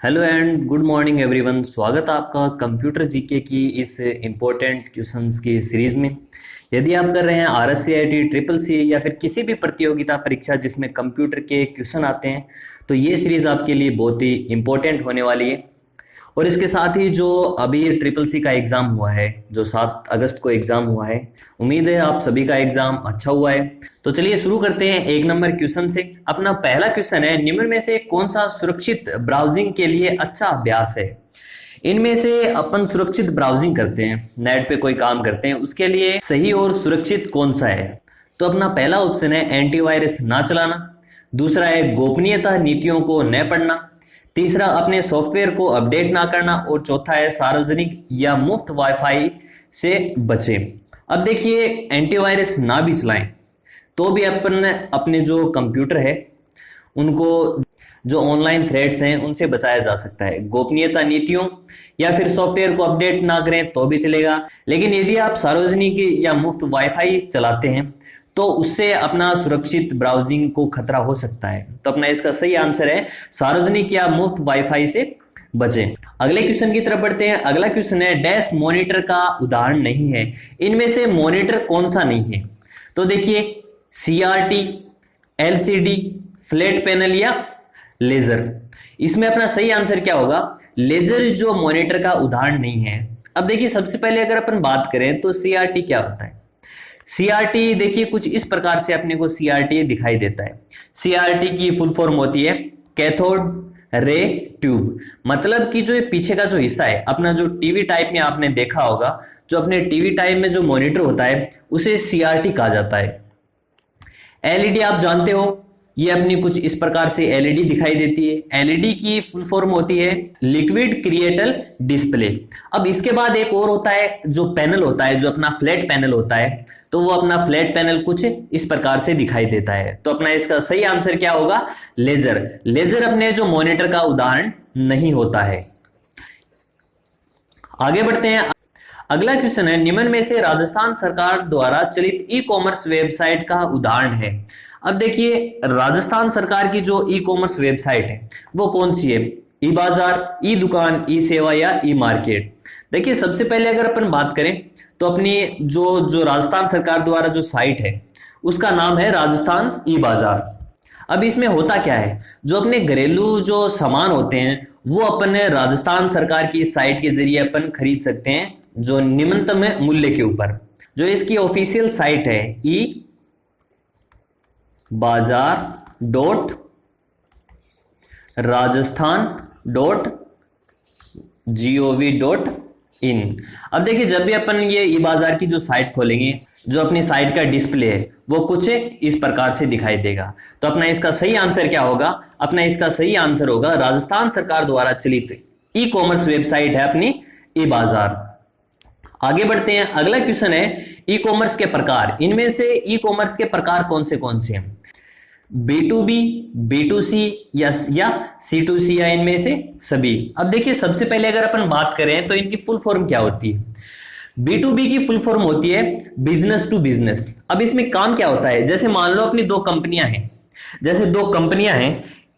Hello and good morning everyone. स्वागत है आपका कंप्यूटर जीके की इस इम्पोर्टेंट क्वेश्चंस की सीरीज में। यदि आप कर रहे हैं RSCIT ट्रिपल सी या फिर किसी भी प्रतियोगिता परीक्षा जिसमें कंप्यूटर के क्वेश्चन आते हैं, तो ये सीरीज आपके लिए बहुत ही इम्पोर्टेंट होने वाली है। और इसके साथ ही जो अभी ट्रिपल सी का एग्ज़ाम हुआ है, जो 7 अगस्त को एग्ज़ाम हुआ है, उम्मीद है आप सभी का एग्ज़ाम अच्छा हुआ है। तो चलिए शुरू करते हैं 1 नंबर क्वेश्चन से। अपना पहला क्वेश्चन है, निम्न में से कौन सा सुरक्षित ब्राउजिंग के लिए अच्छा अभ्यास है। इनमें से अपन सुरक्षित ब्राउजिंग करते हैं, नेट पे कोई काम करते हैं, उसके लिए सही और सुरक्षित कौन सा है। तो अपना पहला ऑप्शन है एंटीवायरस ना चलाना, दूसरा है गोपनीयता नीतियों को न पढ़ना, तीसरा अपने सॉफ्टवेयर को अपडेट ना करना, और चौथा है सार्वजनिक या मुफ्त वाईफाई से बचें। अब देखिए, एंटीवायरस ना भी चलाएं तो भी अपन अपने जो कंप्यूटर है उनको जो ऑनलाइन थ्रेड्स हैं उनसे बचाया जा सकता है। गोपनीयता नीतियों या फिर सॉफ्टवेयर को अपडेट ना करें तो भी चलेगा, लेकिन यदि आप सार्वजनिक या मुफ्त वाईफाई चलाते हैं तो उससे अपना सुरक्षित ब्राउजिंग को खतरा हो सकता है। तो अपना इसका सही आंसर है सार्वजनिक या मुफ्त वाईफाई से बचें। अगले क्वेश्चन की तरफ बढ़ते हैं। अगला क्वेश्चन है, डैश मॉनिटर का उदाहरण नहीं है। इनमें से मॉनिटर कौन सा नहीं है। तो देखिए, CRT, LCD, फ्लैट पैनल या लेजर। इसमें अपना सही आंसर क्या होगा, लेजर जो मॉनिटर का उदाहरण नहीं है। अब देखिए, सबसे पहले अगर अपन बात करें तो CRT क्या होता है। CRT देखिए कुछ इस प्रकार से अपने को CRT दिखाई देता है। CRT की फुल फॉर्म होती है कैथोड रे ट्यूब। मतलब कि जो ये पीछे का जो हिस्सा है, अपना जो टीवी टाइप में आपने देखा होगा, जो अपने टीवी टाइप में जो मॉनिटर होता है उसे CRT कहा जाता है। LED आप जानते हो, ये अपनी कुछ इस प्रकार से LED दिखाई देती है। LED की फुल फॉर्म होती है लिक्विड क्रिएटल डिस्प्ले। अब इसके बाद एक और होता है जो पैनल होता है, जो अपना फ्लैट पैनल होता है। तो वो अपना फ्लैट पैनल कुछ इस प्रकार से दिखाई देता है। तो अपना इसका सही आंसर क्या होगा, लेजर। लेजर अपने जो मॉनिटर का उदाहरण नहीं होता है। आगे बढ़ते हैं। अगला क्वेश्चन है, निम्न में से राजस्थान सरकार द्वारा चलित ई-कॉमर्स वेबसाइट का उदाहरण है। अब देखिए, राजस्थान सरकार की जो ई-कॉमर्स वेबसाइट है वो कौन सी है। ई बाजार, ई दुकान, ई सेवा या ई मार्केट। देखिए, सबसे पहले अगर अपन बात करें तो अपनी जो जो राजस्थान सरकार द्वारा जो साइट है उसका नाम है राजस्थान ई बाजार। अब इसमें होता क्या है, जो अपने घरेलू जो सामान होते हैं वो अपन राजस्थान सरकार की साइट के जरिए अपन खरीद सकते हैं, जो निम्नतम मूल्य के ऊपर। जो इसकी ऑफिशियल साइट है ई bazaar.rajasthan.gov.in। अब देखिए, जब भी अपन ये ई बाजार की जो साइट खोलेंगे, जो अपनी साइट का डिस्प्ले है वो कुछ इस प्रकार से दिखाई देगा। तो अपना इसका सही आंसर क्या होगा, अपना इसका सही आंसर होगा राजस्थान सरकार द्वारा चलित ई कॉमर्स वेबसाइट है अपनी ई बाजार। आगे बढ़ते हैं। अगला क्वेश्चन है, ई कॉमर्स के प्रकार। इनमें से ई कॉमर्स के प्रकार कौन से हैं। B2B, B2C या C2C या इनमें से सभी। अब देखिए, सबसे पहले अगर अपन बात करें तो इनकी फुल फॉर्म क्या होती है। B2B की फुल फॉर्म होती है बिजनेस टू बिजनेस। अब इसमें काम क्या होता है, जैसे मान लो अपनी दो कंपनियां हैं,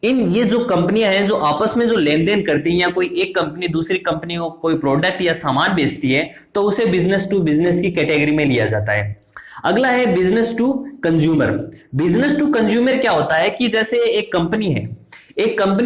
ये जो कंपनियां हैं जो आपस में जो लेन देन करती हैं, या कोई एक कंपनी दूसरी कंपनी को कोई प्रोडक्ट या सामान बेचती है, तो उसे बिजनेस टू बिजनेस की कैटेगरी में लिया जाता है। अगला है business to consumer. Business to consumer क्या होता है कि जैसे एक कंपनी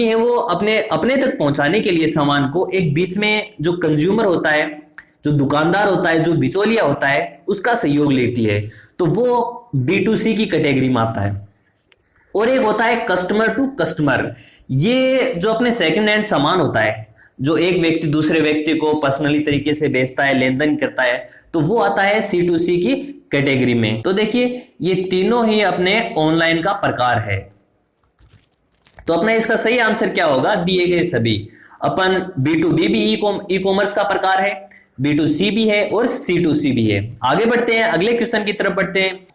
है वो अपने अपने तक पहुंचाने के लिए सामान को एक बीच में जो कंज्यूमर होता है, जो दुकानदार होता है, जो बिचौलिया होता है, उसका सहयोग लेती है। तो वो B2C की कैटेगरी में आता है। और एक होता है कस्टमर टू कस्टमर। ये जो अपने सेकंड हैंड सामान होता है, जो एक व्यक्ति दूसरे व्यक्ति को पर्सनली तरीके से बेचता है, लेन देन करता है, तो वो आता है C2C की कैटेगरी में। तो देखिए, ये तीनों ही अपने ऑनलाइन का प्रकार है। तो अपना इसका सही आंसर क्या होगा, दिए गए सभी। अपन B2B भी ई कॉमर्स का प्रकार है, B2C भी है और C2C भी है। आगे बढ़ते हैं, अगले क्वेश्चन की तरफ बढ़ते हैं।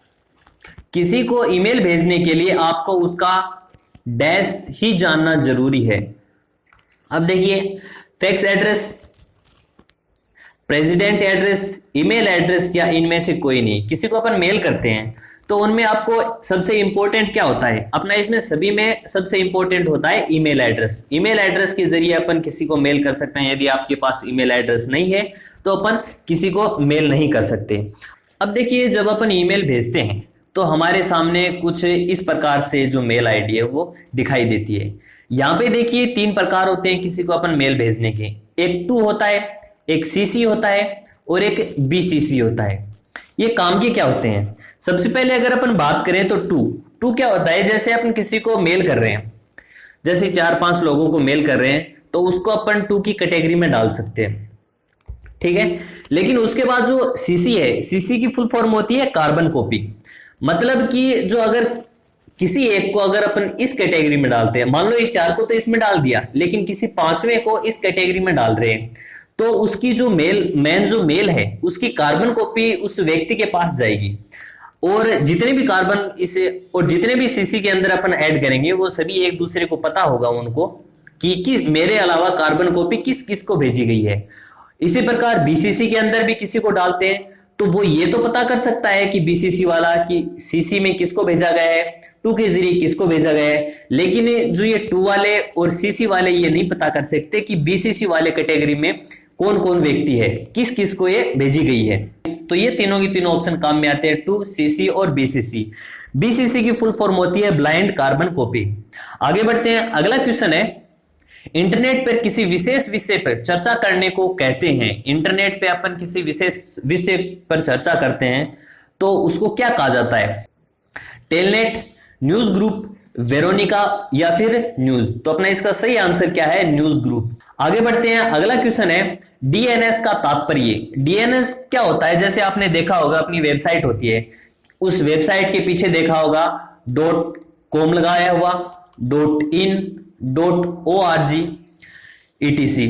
किसी को ईमेल भेजने के लिए आपको उसका डैश ही जानना जरूरी है। अब देखिए, fax address, president address, email address या इनमें से कोई नहीं। किसी को अपन मेल करते हैं तो उनमें आपको सबसे इंपॉर्टेंट क्या होता है अपना, इसमें सभी में सबसे इंपॉर्टेंट होता है ईमेल एड्रेस। ईमेल एड्रेस के जरिए अपन किसी को मेल कर सकते हैं। यदि आपके पास ईमेल एड्रेस नहीं है तो अपन किसी को मेल नहीं कर सकते। अब देखिए, जब अपन ईमेल भेजते हैं तो हमारे सामने कुछ इस प्रकार से जो मेल आईडी है वो दिखाई देती है। यहाँ पे देखिए 3 प्रकार होते हैं किसी को अपन मेल भेजने के। एक टू होता है, एक सीसी होता है और एक बीसीसी होता है। ये काम के क्या होते हैं? सबसे पहले अगर अपन बात करें तो टू क्या होता है, जैसे अपन किसी को मेल कर रहे हैं, जैसे 4-5 लोगों को मेल कर रहे हैं तो उसको अपन टू की कैटेगरी में डाल सकते हैं, ठीक है। लेकिन उसके बाद जो सीसी है, सीसी की फुल फॉर्म होती है कार्बन कॉपी। मतलब कि जो अगर किसी एक को अगर अपन इस कैटेगरी में डालते हैं, मान लो ये 4 को तो इसमें डाल दिया, लेकिन किसी 5वें को इस कैटेगरी में डाल रहे हैं, तो उसकी जो मेल है उसकी कार्बन कॉपी उस व्यक्ति के पास जाएगी। और जितने भी कार्बन इसे और जितने भी सीसी के अंदर अपन ऐड करेंगे वो सभी एक दूसरे को पता होगा उनको कि मेरे अलावा कार्बन कॉपी किस किस को भेजी गई है। इसी प्रकार बीसीसी के अंदर भी किसी को डालते हैं तो वो ये तो पता कर सकता है कि बीसीसी वाला कि सीसी में किसको भेजा गया है, टू के जरिए किसको भेजा गया है। लेकिन जो ये टू वाले और सीसी वाले ये नहीं पता कर सकते कि बीसीसी वाले कैटेगरी में कौन कौन व्यक्ति है, किस किस को ये भेजी गई है। तो ये तीनों की तीनों ऑप्शन काम में आते हैं, टू, सीसी और बीसीसी। बीसीसी की फुल फॉर्म होती है ब्लाइंड कार्बन कॉपी। आगे बढ़ते हैं, अगला क्वेश्चन है, इंटरनेट पर किसी विशेष विषय पर चर्चा करने को कहते हैं। इंटरनेट पे अपन किसी विशेष विषय पर चर्चा करते हैं तो उसको क्या कहा जाता है? टेलनेट, न्यूज ग्रुप, वेरोनिका या फिर न्यूज। तो अपना इसका सही आंसर क्या है? News group. आगे बढ़ते हैं, अगला क्वेश्चन है, डीएनएस का तात्पर्य। डीएनएस क्या होता है? जैसे आपने देखा होगा अपनी वेबसाइट होती है, उस वेबसाइट के पीछे देखा होगा .com लगाया हुआ, .in, .org, etc।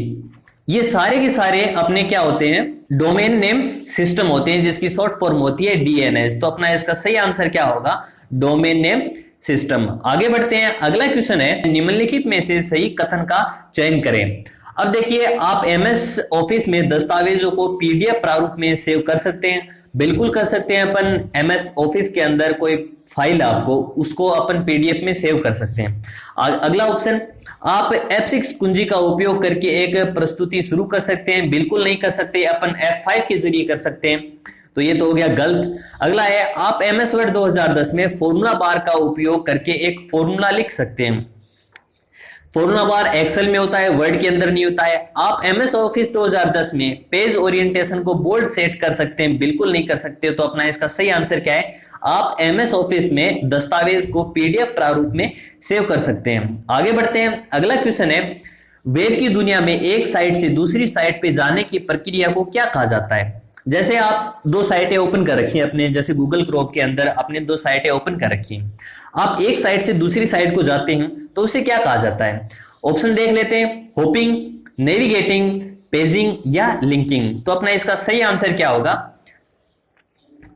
ये सारे के सारे अपने क्या होते हैं? डोमेन नेम सिस्टम होते हैं जिसकी शॉर्ट फॉर्म होती है डीएनएस। तो अपना इसका सही आंसर क्या होगा? Domain name system. आगे बढ़ते हैं, अगला क्वेश्चन है, निम्नलिखित में से सही कथन का चयन करें। अब देखिए, आप एमएस ऑफिस में दस्तावेजों को पीडीएफ प्रारूप में सेव कर सकते हैं। बिल्कुल कर सकते हैं। अपन एमएस ऑफिस के अंदर कोई फाइल आपको उसको अपन पीडीएफ में सेव कर सकते हैं। अगला ऑप्शन, आप F6 कुंजी का उपयोग करके एक प्रस्तुति शुरू कर सकते हैं। बिल्कुल नहीं कर सकते, अपन F5 के जरिए कर सकते हैं। तो ये तो हो गया गलत। अगला है, आप एमएस वर्ड 2010 में फॉर्मूला बार का उपयोग करके एक फॉर्मूला लिख सकते हैं। फॉर्मूला बार एक्सेल में होता है, वर्ड के अंदर नहीं होता है। आप एमएस ऑफिस 2010 में पेज ओरिएंटेशन को बोल्ड सेट कर सकते हैं। बिल्कुल नहीं कर सकते। तो अपना इसका सही आंसर क्या है? आप एमएस ऑफिस में दस्तावेज को पीडीएफ प्रारूप में सेव कर सकते हैं। आगे बढ़ते हैं, अगला क्वेश्चन है, वेब की दुनिया में एक साइट से दूसरी साइट पे जाने की प्रक्रिया को क्या कहा जाता है? जैसे आप 2 साइटें ओपन कर रखी हैं अपने, जैसे गूगल क्रोम के अंदर आपने 2 साइटें ओपन कर रखी हैं, आप एक साइट से दूसरी साइट को जाते हैं तो उसे क्या कहा जाता है? ऑप्शन देख लेते हैं, होपिंग, नेविगेटिंग, पेजिंग या लिंकिंग। तो अपना इसका सही आंसर क्या होगा?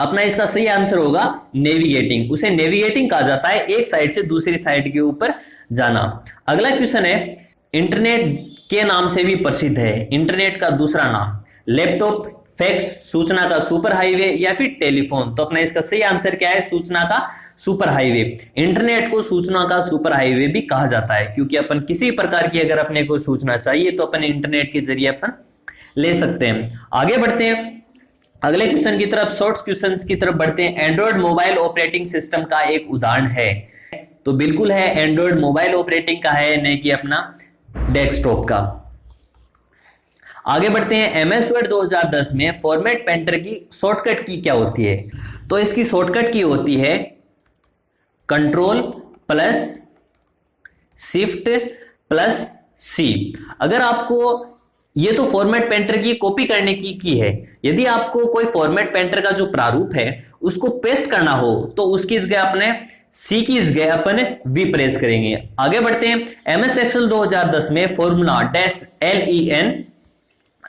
अपना इसका सही आंसर होगा नेविगेटिंग। उसे नेविगेटिंग कहा जाता है, एक साइट से दूसरी साइट के ऊपर जाना। अगला क्वेश्चन है, इंटरनेट के नाम से भी प्रसिद्ध है, इंटरनेट का दूसरा नाम, लैपटॉप, फैक्स, सूचना का सुपर हाईवे या फिर टेलीफोन। तो अपना इसका सही आंसर क्या है? सूचना का सुपर हाईवे। इंटरनेट को सूचना का सुपर हाईवे भी कहा जाता है क्योंकि अपन किसी प्रकार की अगर अपने को सूचना चाहिए तो अपन इंटरनेट के जरिए अपन ले सकते हैं। आगे बढ़ते हैं अगले क्वेश्चन की तरफ, शॉर्ट्स क्वेश्चंस की तरफ बढ़ते हैं। एंड्रॉइड मोबाइल ऑपरेटिंग सिस्टम का एक उदाहरण है। तो बिल्कुल है, एंड्रॉइड मोबाइल ऑपरेटिंग का है, नहीं कि अपना डेस्कटॉप का। आगे बढ़ते हैं, एमएस वर्ड 2010 में फॉर्मेट पेंटर की शॉर्टकट की क्या होती है? तो इसकी शॉर्टकट की होती है Ctrl+Shift+C। अगर आपको ये तो फॉर्मेट पेंटर की कॉपी करने की है, यदि आपको कोई फॉर्मेट पेंटर का जो प्रारूप है उसको पेस्ट करना हो तो उसकी जगह अपने सी की जगह अपन वी प्रेस करेंगे। आगे बढ़ते हैं, एमएस एक्सेल 2010 में फॉर्मूला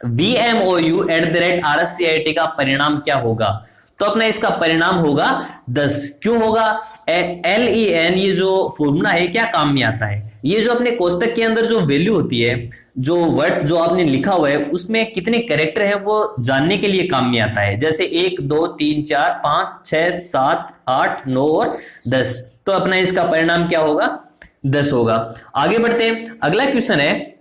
-lenvmou@rscit का परिणाम क्या होगा? तो अपना इसका परिणाम होगा 10। क्यों होगा? LEN ये जो फॉर्मूला है क्या काम में आता है? ये जो अपने कोष्टक के अंदर जो वैल्यू होती है, जो वर्ड्स जो आपने लिखा हुआ है उसमें कितने कैरेक्टर हैं वो जानने के लिए काम में आता है। जैसे 1 2 3 4 5 6 7 8 9 और 10, तो अपना इसका परिणाम क्या होगा? 10 होगा। आगे बढ़ते हैं, अगला क्वेश्चन है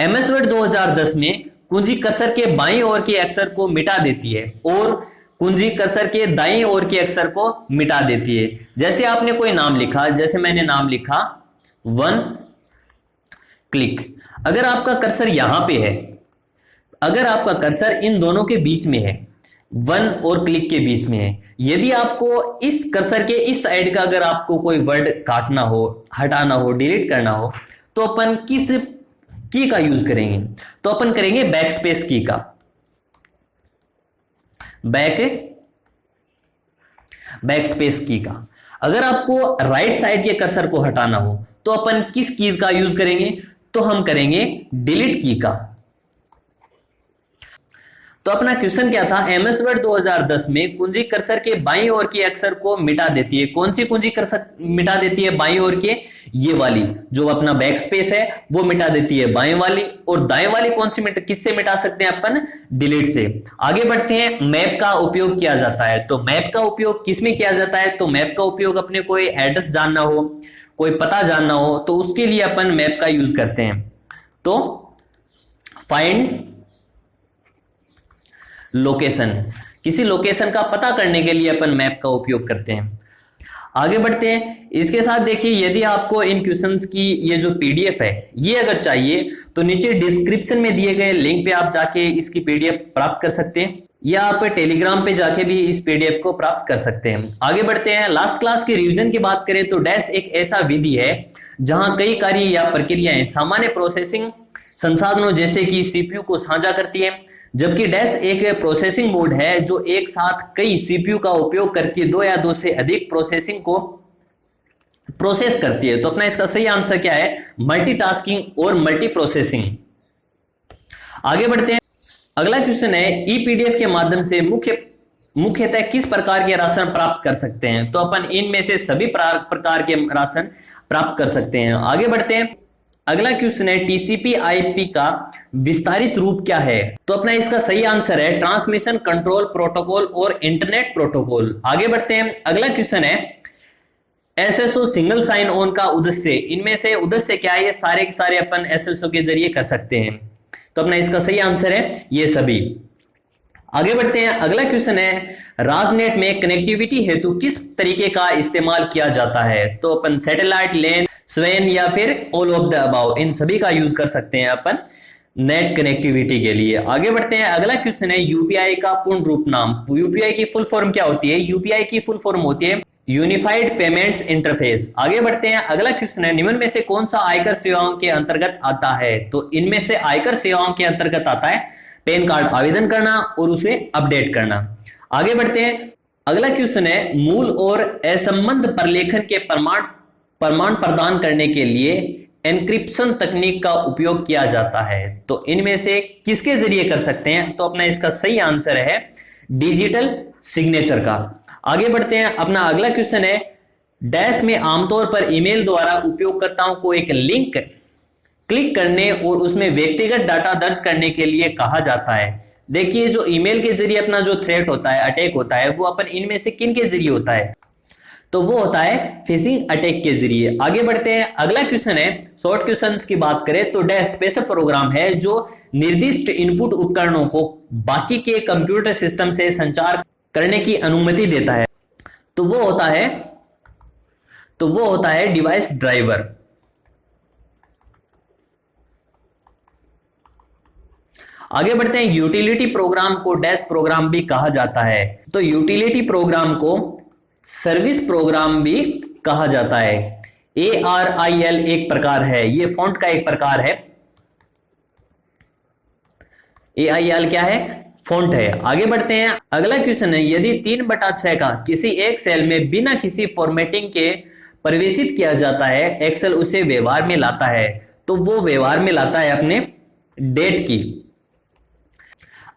MS वर्ड 2010 में कुंजी कर्सर के बाईं ओर के अक्षर को मिटा देती है और कुंजी कर्सर के दाईं ओर के अक्षर को मिटा देती है। जैसे आपने कोई नाम लिखा, जैसे मैंने नाम लिखा वन क्लिक, अगर आपका कर्सर यहां पे है, अगर आपका कर्सर इन दोनों के बीच में है, वन और क्लिक के बीच में है, यदि आपको इस कर्सर के इस साइड का अगर आपको कोई वर्ड काटना हो, हटाना हो, डिलीट करना हो, तो अपन किस की का यूज करेंगे? तो अपन करेंगे बैक स्पेस की का। बैक स्पेस की का। अगर आपको राइट साइड के कर्सर को हटाना हो तो अपन किस कीज का यूज करेंगे? तो हम करेंगे डिलीट की का। तो अपना क्वेश्चन क्या था? MS वर्ड 2010 में कुंजी कर्सर के बाईं ओर के अक्षर को मिटा देती है। कौन सी कुंजी कर्सर मिटा देती है बाईं ओर के? ये वाली जो अपना बैक स्पेस है वो मिटा देती है बाएं वाली, और दाएं वाली कौन सी किससे मिटा सकते हैं अपन? डिलीट से। आगे बढ़ते हैं, मैप का उपयोग किया जाता है। तो मैप का उपयोग किसमें किया जाता है? तो मैप का उपयोग अपने कोई एड्रेस जानना हो, कोई पता जानना हो, तो उसके लिए अपन मैप का यूज करते हैं। तो फाइंड लोकेशन, किसी लोकेशन का पता करने के लिए अपन मैप का उपयोग करते हैं। आगे बढ़ते हैं, इसके साथ देखिए यदि आपको इन क्वेश्चंस की ये जो PDF है ये अगर चाहिए तो नीचे डिस्क्रिप्शन में दिए गए लिंक पे आप जाके इसकी PDF प्राप्त कर सकते हैं, या आप टेलीग्राम पे जाके भी इस PDF को प्राप्त कर सकते हैं। आगे बढ़ते हैं, लास्ट क्लास के रिवीजन की बात करें तो डैश एक ऐसा विधि है जहां कई कार्य या प्रक्रियाएं सामान्य प्रोसेसिंग संसाधनों जैसे कि CPU को साझा करती है, जबकि डैश एक प्रोसेसिंग मोड है जो एक साथ कई CPU का उपयोग करके दो या दो से अधिक प्रोसेसिंग को प्रोसेस करती है। तो अपना इसका सही आंसर क्या है? मल्टीटास्किंग और मल्टी प्रोसेसिंग। आगे बढ़ते हैं, अगला क्वेश्चन है PDF के माध्यम से मुख्यतः किस प्रकार के राशन प्राप्त कर सकते हैं? तो अपन इनमें से सभी प्रकार के राशन प्राप्त कर सकते हैं। आगे बढ़ते हैं, अगला क्वेश्चन है TCP/IP का विस्तारित रूप क्या है? तो अपना इसका सही आंसर है ट्रांसमिशन कंट्रोल प्रोटोकॉल और इंटरनेट प्रोटोकॉल। आगे बढ़ते हैं, अगला क्वेश्चन है SSO सिंगल साइन ऑन का उद्देश्य, इनमें से उद्देश्य क्या है? ये सारे के सारे अपन SSO के जरिए कर सकते हैं। तो अपना इसका सही आंसर है ये सभी। आगे बढ़ते हैं, अगला क्वेश्चन है राजनेट में कनेक्टिविटी हेतु किस तरीके का इस्तेमाल किया जाता है? तो अपन सैटेलाइट, लेन, स्वेन या फिर ऑल ऑफ द अबाव, इन सभी का यूज कर सकते हैं अपन नेट कनेक्टिविटी के लिए। आगे बढ़ते हैं, अगला क्वेश्चन है UPI का पूर्ण रूप नाम। UPI की फुल फॉर्म क्या होती है? UPI की फुल फॉर्म होती है यूनिफाइड पेमेंट्स इंटरफेस। आगे बढ़ते हैं, अगला क्वेश्चन है निम्न में से कौन सा आयकर सेवाओं के अंतर्गत आता है? तो इनमें से आयकर सेवाओं के अंतर्गत आता है पैन कार्ड आवेदन करना और उसे अपडेट करना। आगे बढ़ते हैं, अगला क्वेश्चन है मूल और असंबद्ध प्रलेखन के प्रमाण प्रदान करने के लिए एन्क्रिप्शन तकनीक का उपयोग किया जाता है। तो इनमें से किसके जरिए कर सकते हैं? तो अपना इसका सही आंसर है डिजिटल सिग्नेचर का। आगे बढ़ते हैं, अपना अगला क्वेश्चन है डैश में आमतौर पर ईमेल द्वारा उपयोगकर्ताओं को एक लिंक क्लिक करने और उसमें व्यक्तिगत डाटा दर्ज करने के लिए कहा जाता है। देखिए जो ईमेल के जरिए अपना जो थ्रेट होता है, अटैक होता है, वो अपन इनमें से किन के जरिए होता है? तो वो होता है फिशिंग अटैक के जरिए। आगे बढ़ते हैं, अगला क्वेश्चन है शॉर्ट क्वेश्चंस की बात करें तो डैश स्पेशल प्रोग्राम है जो निर्दिष्ट इनपुट उपकरणों को बाकी के कंप्यूटर सिस्टम से संचार करने की अनुमति देता है। तो वो होता है डिवाइस ड्राइवर। आगे बढ़ते हैं, यूटिलिटी प्रोग्राम को डैश प्रोग्राम भी कहा जाता है। तो यूटिलिटी प्रोग्राम को सर्विस प्रोग्राम भी कहा जाता है। ARIL एक प्रकार है, ये फॉन्ट का एक प्रकार है। AIL क्या है? फॉन्ट है। आगे बढ़ते हैं, अगला क्वेश्चन है यदि 3/6 का किसी एक सेल में बिना किसी फॉर्मेटिंग के प्रवेशित किया जाता है, एक्सेल उसे व्यवहार में लाता है। तो वो व्यवहार में लाता है अपने डेट की।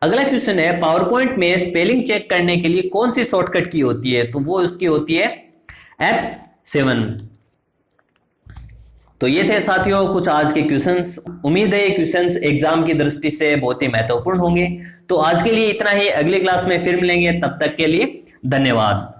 अगला क्वेश्चन है, पावर पॉइंट में स्पेलिंग चेक करने के लिए कौन सी शॉर्टकट की होती है? तो वो उसकी होती है F7। तो ये थे साथियों कुछ आज के क्वेश्चंस। उम्मीद है ये क्वेश्चंस एग्जाम की दृष्टि से बहुत ही महत्वपूर्ण होंगे। तो आज के लिए इतना ही, अगली क्लास में फिर मिलेंगे, तब तक के लिए धन्यवाद।